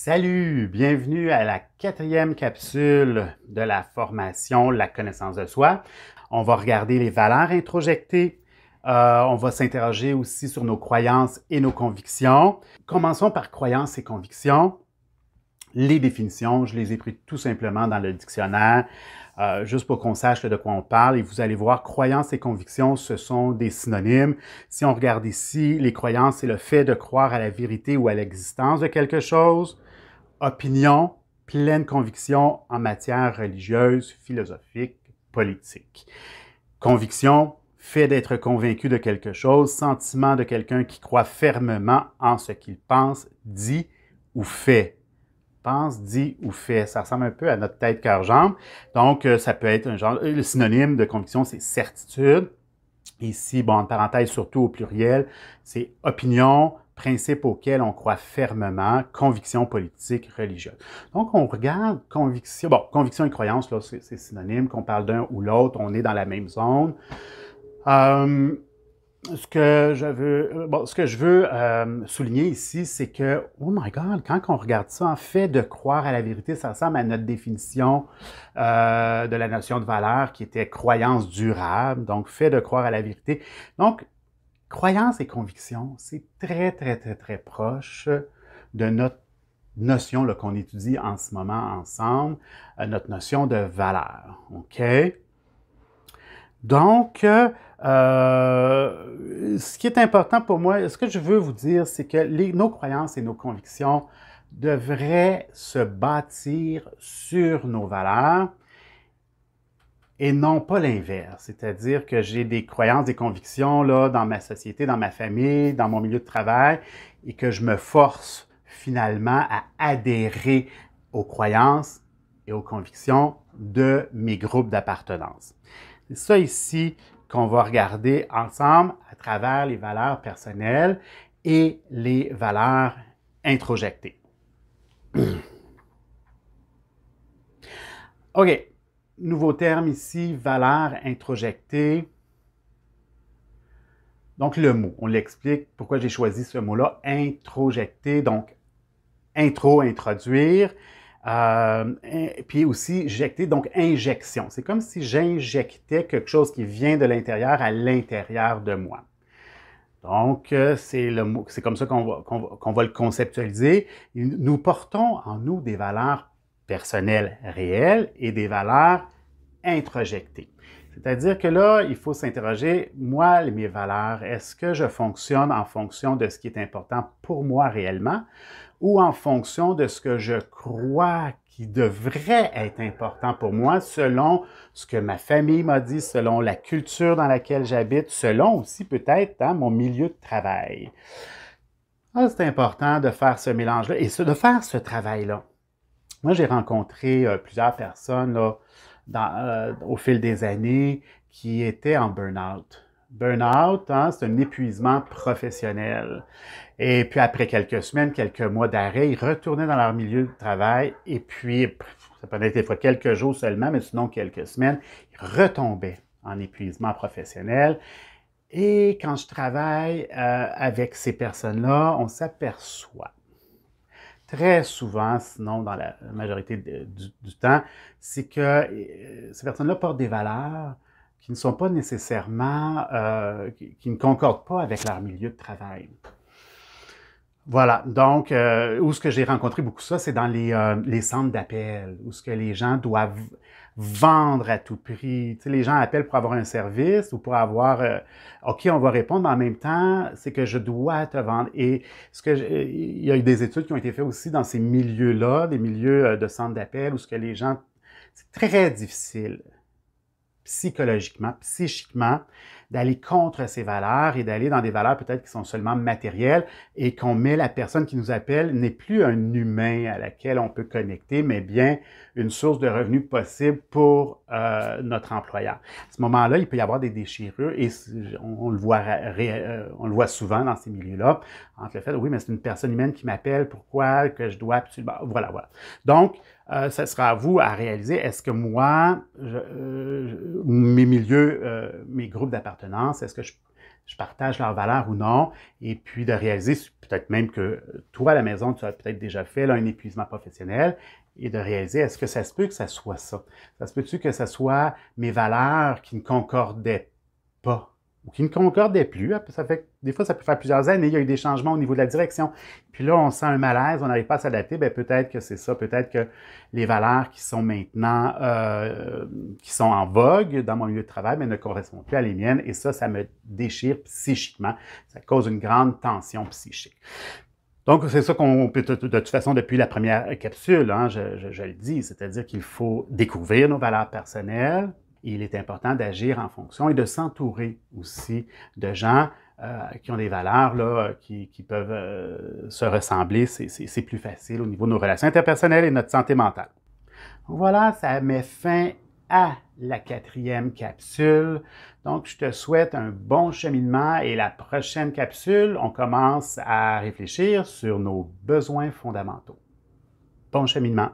Salut, bienvenue à la quatrième capsule de la formation La connaissance de soi. On va regarder les valeurs introjectées. On va s'interroger aussi sur nos croyances et nos convictions. Commençons par croyances et convictions. Les définitions, je les ai prises tout simplement dans le dictionnaire, juste pour qu'on sache de quoi on parle. Et vous allez voir, croyances et convictions, ce sont des synonymes. Si on regarde ici, les croyances, c'est le fait de croire à la vérité ou à l'existence de quelque chose. Opinion, pleine conviction en matière religieuse, philosophique, politique. Conviction, fait d'être convaincu de quelque chose, sentiment de quelqu'un qui croit fermement en ce qu'il pense, dit ou fait. Pense, dit ou fait. Ça ressemble un peu à notre tête, cœur, jambe. Donc, ça peut être un genre... Le synonyme de conviction, c'est certitude. Ici, bon, en parenthèse, surtout au pluriel, c'est opinion, principe auquel on croit fermement, conviction politique, religieuse. Donc, on regarde conviction. Bon, conviction et croyance, là, c'est synonyme, qu'on parle d'un ou l'autre, on est dans la même zone. Ce que je veux souligner ici, c'est que, oh my God, quand on regarde ça, en fait, de croire à la vérité, ça ressemble à notre définition de la notion de valeur qui était croyance durable, donc fait de croire à la vérité. Donc, croyance et conviction, c'est très, très, très, très proche de notre notion qu'on étudie en ce moment ensemble, notre notion de valeur, OK? Donc, ce qui est important pour moi, ce que je veux vous dire, c'est que nos croyances et nos convictions devraient se bâtir sur nos valeurs et non pas l'inverse. C'est-à-dire que j'ai des croyances, des convictions là, dans ma société, dans ma famille, dans mon milieu de travail et que je me force finalement à adhérer aux croyances et aux convictions de mes groupes d'appartenance. C'est ça ici qu'on va regarder ensemble à travers les valeurs personnelles et les valeurs introjectées. OK. Nouveau terme ici, valeurs introjectées. Donc, le mot, on l'explique pourquoi j'ai choisi ce mot-là, introjecté, donc intro, introduire, puis aussi jecter, donc injection. C'est comme si j'injectais quelque chose qui vient de l'intérieur à l'intérieur de moi. Donc, c'est comme ça qu'on va le conceptualiser. Nous portons en nous des valeurs personnelles réelles et des valeurs introjectées. C'est-à-dire que là, il faut s'interroger, moi, mes valeurs, est-ce que je fonctionne en fonction de ce qui est important pour moi réellement ou en fonction de ce que je crois qui devrait être important pour moi selon ce que ma famille m'a dit, selon la culture dans laquelle j'habite, selon aussi peut-être mon milieu de travail. Ah, c'est important de faire ce mélange-là et de faire ce travail-là. Moi, j'ai rencontré plusieurs personnes là, au fil des années qui étaient en burn-out. Burn-out, c'est un épuisement professionnel. Et puis après quelques semaines, quelques mois d'arrêt, ils retournaient dans leur milieu de travail et puis, ça peut être des fois quelques jours seulement, mais sinon quelques semaines, ils retombaient en épuisement professionnel. Et quand je travaille avec ces personnes-là, on s'aperçoit très souvent, sinon dans la majorité du temps, c'est que ces personnes-là portent des valeurs qui ne sont pas nécessairement, qui ne concordent pas avec leur milieu de travail. Voilà, donc, où ce que j'ai rencontré beaucoup ça, c'est dans les centres d'appel, où ce que les gens doivent vendre à tout prix. Tu sais, les gens appellent pour avoir un service ou pour avoir, OK, on va répondre, mais en même temps, c'est que je dois te vendre. Et il y a eu des études qui ont été faites aussi dans ces milieux-là, des milieux de centres d'appel, où ce que les gens, c'est très difficile psychologiquement, psychiquement, d'aller contre ces valeurs et d'aller dans des valeurs peut-être qui sont seulement matérielles et qu'on met la personne qui nous appelle n'est plus un humain à laquelle on peut connecter, mais bien une source de revenus possible pour notre employeur. À ce moment-là, il peut y avoir des déchirures et on le voit souvent dans ces milieux-là, entre le fait, oui, mais c'est une personne humaine qui m'appelle, pourquoi que je dois absolument... Voilà. Donc, ça sera à vous à réaliser, est-ce que moi, mes milieux, mes groupes d'appartenance, est-ce que je partage leurs valeurs ou non, et puis de réaliser, peut-être même que toi à la maison, tu as peut-être déjà fait là, un épuisement professionnel, et de réaliser, est-ce que ça se peut que ça soit ça? Ça se peut-tu que ça soit mes valeurs qui ne concordaient pas? Ou qui ne concordaient plus. Ça fait, des fois, ça peut faire plusieurs années, il y a eu des changements au niveau de la direction. Puis là, on sent un malaise, on n'arrive pas à s'adapter, bien peut-être que c'est ça, peut-être que les valeurs qui sont maintenant, qui sont en vogue dans mon milieu de travail, mais ne correspondent plus à les miennes, et ça me déchire psychiquement. Ça cause une grande tension psychique. Donc, c'est ça qu'on peut, de toute façon, depuis la première capsule, hein, je le dis, c'est-à-dire qu'il faut découvrir nos valeurs personnelles. Il est important d'agir en fonction et de s'entourer aussi de gens qui ont des valeurs là, qui peuvent se ressembler. C'est plus facile au niveau de nos relations interpersonnelles et de notre santé mentale. Voilà, ça met fin à la 4e capsule. Donc, je te souhaite un bon cheminement et la prochaine capsule, on commence à réfléchir sur nos besoins fondamentaux. Bon cheminement!